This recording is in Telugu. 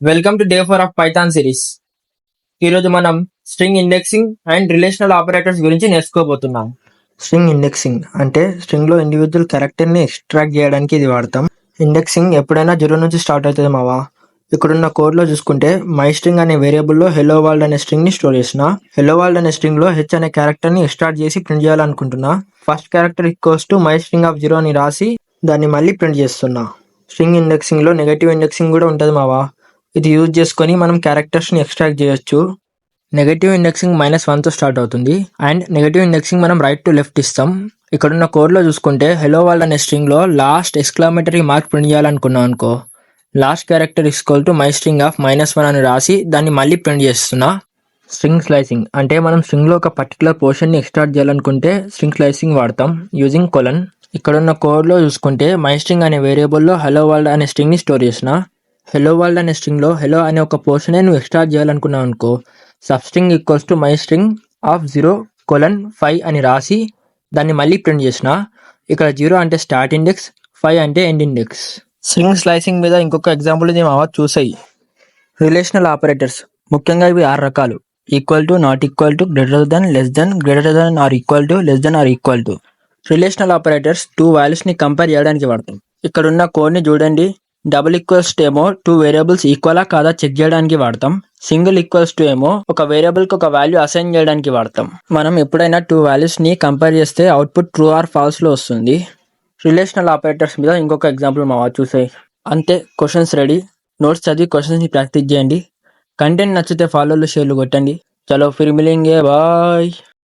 Welcome to day 4 of Python series. ఈరోజు మనం string indexing and relational operators గురించి నేర్చుకోబోతున్నాం. స్ట్రింగ్ ఇండెక్సింగ్ అంటే స్ట్రింగ్లో ఇండివిజువల్ క్యారెక్టర్ని ఎక్స్ట్రాక్ట్ చేయడానికి ఇది వాడతాం. ఇండెక్సింగ్ ఎప్పుడైనా 0 నుంచి స్టార్ట్ అవుతుంది మావా. ఇక్కడున్న కోడ్లో చూసుకుంటే మై స్ట్రింగ్ అనే వేరియబుల్లో హెలో వరల్డ్ అనే స్ట్రింగ్ని స్టోర్ చేసిన. హెలో వరల్డ్ అనే స్ట్రింగ్లో హెచ్ అనే క్యారెక్టర్ని ఎక్స్ట్రాక్ట్ చేసి ప్రింట్ చేయాలనుకుంటున్నా. First character equals to my string of 0 అని రాసి దాన్ని మళ్ళీ ప్రింట్ చేస్తున్నా. స్ట్రింగ్ ఇండెక్సింగ్లో నెగటివ్ ఇండెక్సింగ్ కూడా ఉంటుంది మావా. ఇది యూజ్ చేసుకొని మనం క్యారెక్టర్స్ని ఎక్స్ట్రాక్ట్ చేయొచ్చు. నెగటివ్ ఇండెక్సింగ్ -1తో స్టార్ట్ అవుతుంది అండ్ నెగటివ్ ఇండెక్సింగ్ మనం రైట్ టు లెఫ్ట్ ఇస్తాం. ఇక్కడున్న కోడ్లో చూసుకుంటే హెలో వరల్డ్ అనే స్ట్రింగ్లో లాస్ట్ ఎక్స్క్లమేటరీ మార్క్ ప్రింట్ చేయాలనుకున్నాం అనుకో, last character equal to my string of -1 అని రాసి దాన్ని మళ్ళీ ప్రింట్ చేస్తున్నా. స్ట్రింగ్ స్లైసింగ్ అంటే మనం స్ట్రింగ్లో ఒక పర్టికులర్ పోర్షన్ని ఎక్స్ట్రాక్ట్ చేయాలనుకుంటే స్ట్రింగ్ స్లైసింగ్ వాడతాం యూజింగ్ కొలన్. ఇక్కడున్న కోడ్లో చూసుకుంటే మై స్ట్రింగ్ అనే వేరియబుల్లో హెలో వరల్డ్ అనే స్ట్రింగ్ని స్టోర్ చేసిన. హెలో వరల్డ్ అనే స్ట్రింగ్లో హెలో అనే ఒక పోర్షనే నువ్వు ఎక్స్ట్రాక్ట్ చేయాలనుకున్నావు అనుకో, substring equals to my string of 0:5 అని రాసి దాన్ని మళ్ళీ ప్రింట్ చేసిన. ఇక్కడ 0 అంటే స్టార్ట్ ఇండెక్స్, 5 అంటే ఎండ్ ఇండెక్స్. స్ట్రింగ్ స్లైసింగ్ మీద ఇంకొక ఎగ్జాంపుల్ ఇది మావా చూసాయి. రిలేషనల్ ఆపరేటర్స్ ముఖ్యంగా ఇవి 6 రకాలు: equal to, not equal to, greater than, less than, greater than or equal to, less than or equal to. Relational operators 2 వాల్యూస్ని కంపేర్ చేయడానికి వాడతాం. ఇక్కడున్న కోడ్ని చూడండి. డబుల్ ఈక్వల్స్ టు ఏమో 2 వేరియబుల్స్ ఈక్వలా కాదా చెక్ చేయడానికి వాడతాం. సింగిల్ ఈక్వల్స్ టు ఏమో ఒక వేరియబుల్కి ఒక వాల్యూ అసైన్ చేయడానికి వాడతాం. మనం ఎప్పుడైనా 2 వాల్యూస్ని కంపేర్ చేస్తే అవుట్పుట్ ట్రూ ఆర్ ఫాల్స్లో వస్తుంది. రిలేషనల్ ఆపరేటర్స్ మీద ఇంకొక ఎగ్జాంపుల్ మావా చూసాయి. అంతే, క్వశ్చన్స్ రెడీ. నోట్స్ చదివి క్వశ్చన్స్ని ప్రాక్టీస్ చేయండి. కంటెంట్ నచ్చితే ఫాలోలు, షేర్లు కొట్టండి. చలో ఫిర్ మిలేంగే, బాయ్.